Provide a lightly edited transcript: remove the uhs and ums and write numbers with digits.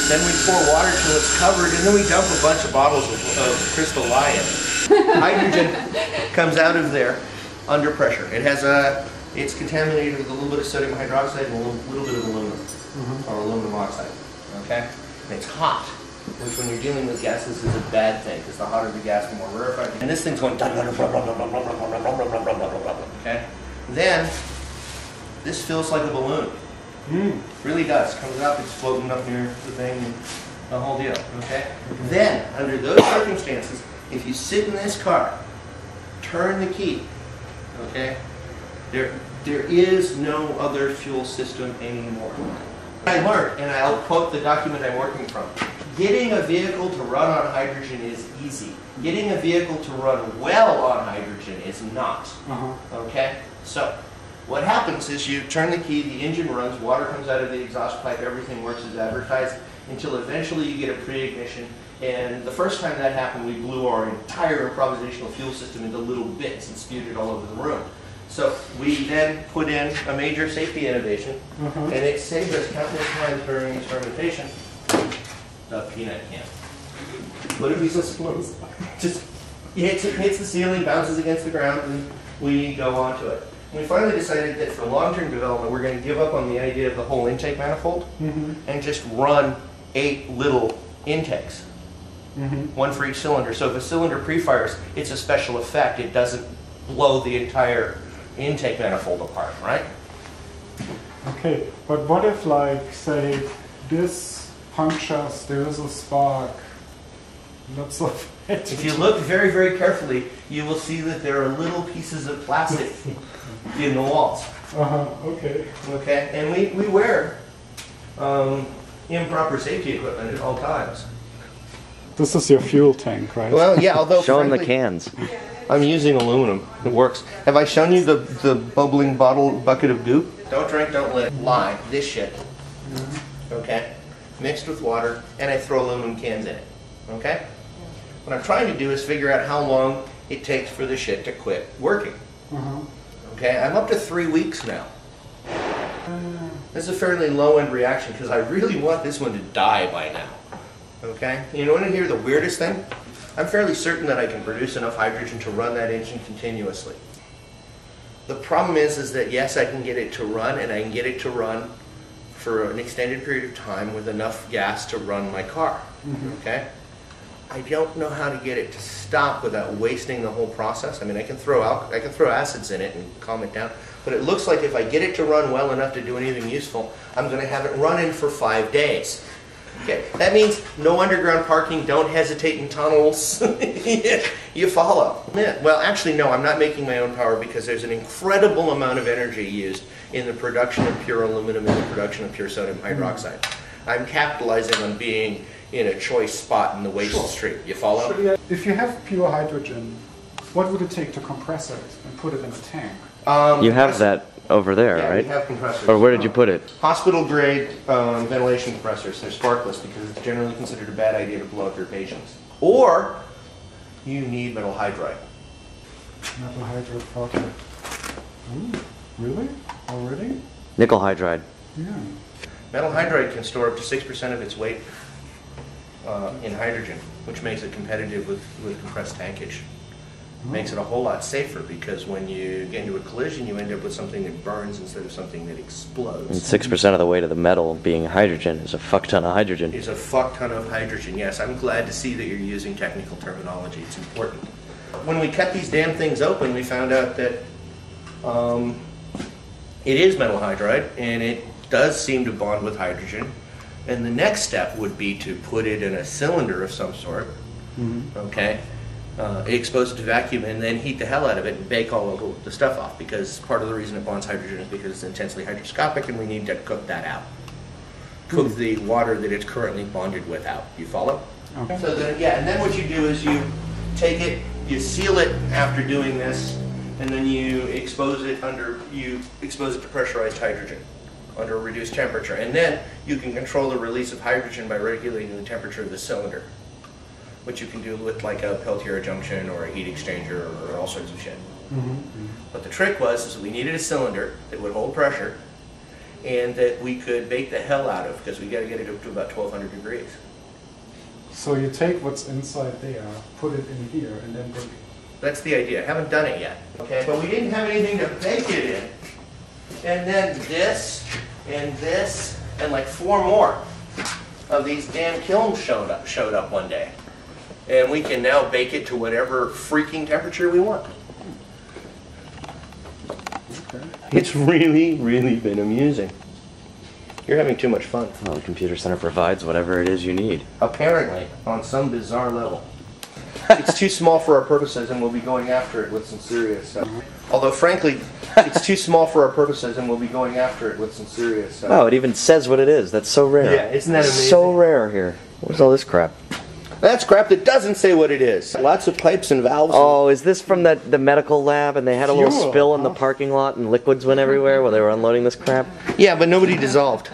Then we pour water till it's covered, and then we dump a bunch of bottles of Crystal Lye in it. Hydrogen comes out of there under pressure. It's contaminated with a little bit of sodium hydroxide and a little bit of aluminum, or aluminum oxide. Okay? And it's hot, which when you're dealing with gases is a bad thing, because the hotter the gas, the more rarefied. And this thing's going. Okay? Then this feels like a balloon. Really does. Comes up, it's floating up near the thing, and the whole deal. Okay? Then, under those circumstances, if you sit in this car, turn the key, okay? There is no other fuel system anymore. I learned, and I'll quote the document I'm working from, getting a vehicle to run on hydrogen is easy. Getting a vehicle to run well on hydrogen is not. Okay? So, what happens is you turn the key, the engine runs, water comes out of the exhaust pipe, everything works as advertised, until eventually you get a pre-ignition. And the first time that happened, we blew our entire improvisational fuel system into little bits and spewed it all over the room. So we then put in a major safety innovation, and it saved us countless times during experimentation. The peanut can. Would it be so slow? Just hits the ceiling, bounces against the ground, and we go on to it. We finally decided that for long-term development, we're going to give up on the idea of the whole intake manifold and just run 8 little intakes, one for each cylinder. So if a cylinder pre-fires, it's a special effect. It doesn't blow the entire intake manifold apart, right? Okay, but what if, like, say, this punctures, there is a spark, lots of it. If you look very, very carefully, you will see that there are little pieces of plastic in the walls. Okay. Okay, and we wear improper safety equipment at all times. This is your fuel tank, right? Well, yeah, although show them the frankly, cans. I'm using aluminum. It works. Have I shown you the bubbling bucket of goop? Don't drink, don't live. Lye, this shit. Okay? Mixed with water, and I throw aluminum cans in it. Okay? What I'm trying to do is figure out how long it takes for the shit to quit working. Okay? I'm up to 3 weeks now. This is a fairly low-end reaction because I really want this one to die by now. Okay? You want to hear the weirdest thing? I'm fairly certain that I can produce enough hydrogen to run that engine continuously. The problem is that yes, I can get it to run, and I can get it to run for an extended period of time with enough gas to run my car. Okay? I don't know how to get it to stop without wasting the whole process. I mean, I can throw acids in it and calm it down, but it looks like if I get it to run well enough to do anything useful, I'm going to have it running for 5 days. Okay, that means no underground parking, don't hesitate in tunnels. You follow. Yeah. Well, actually, no, I'm not making my own power because there's an incredible amount of energy used in the production of pure aluminum and the production of pure sodium hydroxide. I'm capitalizing on being in a choice spot in the waste stream. You follow? If you have pure hydrogen, what would it take to compress it and put it in a tank? You have that over there, yeah, right? We have compressors. Or where did you put it? Hospital-grade ventilation compressors. They're sparkless because it's generally considered a bad idea to blow up your patients. Or you need metal hydride. Metal hydride powder. Really? Already? Nickel hydride. Yeah. Metal hydride can store up to 6% of its weight in hydrogen, which makes it competitive with compressed tankage. Makes it a whole lot safer because when you get into a collision, you end up with something that burns instead of something that explodes. And 6% of the weight of the metal being hydrogen is a fuck ton of hydrogen. Is a fuck ton of hydrogen, yes. I'm glad to see that you're using technical terminology. It's important. When we cut these damn things open, we found out that it is metal hydride, and it does seem to bond with hydrogen. And the next step would be to put it in a cylinder of some sort, okay? Expose it to vacuum and then heat the hell out of it and bake all of the stuff off, because part of the reason it bonds hydrogen is because it's intensely hygroscopic and we need to cook that out. Cook the water that it's currently bonded with out. You follow? Okay. So then, yeah, and then what you do is you take it, you seal it after doing this, and then you expose it to pressurized hydrogen under a reduced temperature. And then you can control the release of hydrogen by regulating the temperature of the cylinder, which you can do with like a Peltier junction or a heat exchanger or all sorts of shit. But the trick was that we needed a cylinder that would hold pressure and that we could bake the hell out of, because we got to get it up to about 1200 degrees. So you take what's inside there, put it in here, and then bake it. That's the idea. Haven't done it yet. Okay, but we didn't have anything to bake it in. And then this, and like 4 more of these damn kilns showed up one day. And we can now bake it to whatever freaking temperature we want. Okay. It's really, really been amusing. You're having too much fun. Well, the computer center provides whatever it is you need. Apparently, on some bizarre level. It's too small for our purposes, and we'll be going after it with some serious stuff. Although, frankly, it's too small for our purposes, and we'll be going after it with some serious stuff. Oh, it even says what it is. That's so rare. Yeah, isn't that amazing? So rare here. What's all this crap? That's crap that doesn't say what it is. Lots of pipes and valves. Oh, is this from the medical lab, and they had a little Fuel, spill in the parking lot, and liquids went everywhere while they were unloading this crap? Yeah, but nobody dissolved.